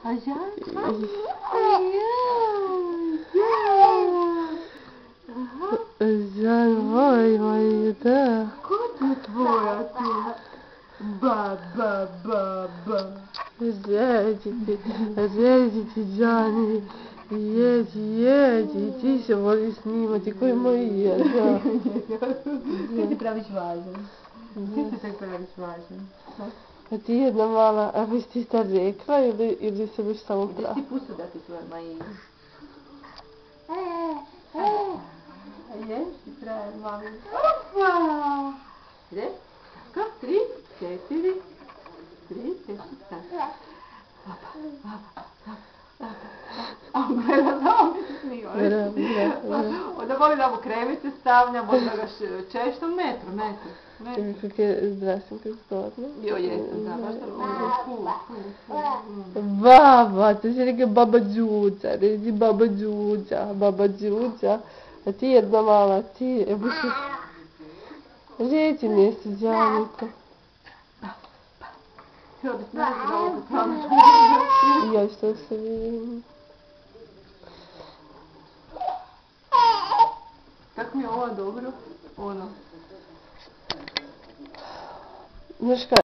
А я? Жан, ой, моя, да. Кто твой отец? Ба-ба-ба-ба. Едете, Джани. Едете, се воли снимати, кој мој да. Ти се правиш важен. Ти се так правиш важен. А ти една мала, а ви сте ста рекла или се биш само Идеш прав? ти пусу да ти твоя Маја. Ideš ti traje mami. Opa! Ideš? Tako, 3, 4. 3, 4, tako. A on gleda da on mi se snima. Onda voli da mu kremice stavljam, onda ga češtam metru. Kako je zdrašen, kako stvarno. Jo, jesam, da, baš da Baba, to se reke baba Đuđa, reci baba Đuđa, a ti jedna mala, ti, evo si, reci nešto, Đanito. Htjela bi se naći da ovo popravim. Ja što se vidim. Tako mi je ovo dobro, ono. Znaš kaj?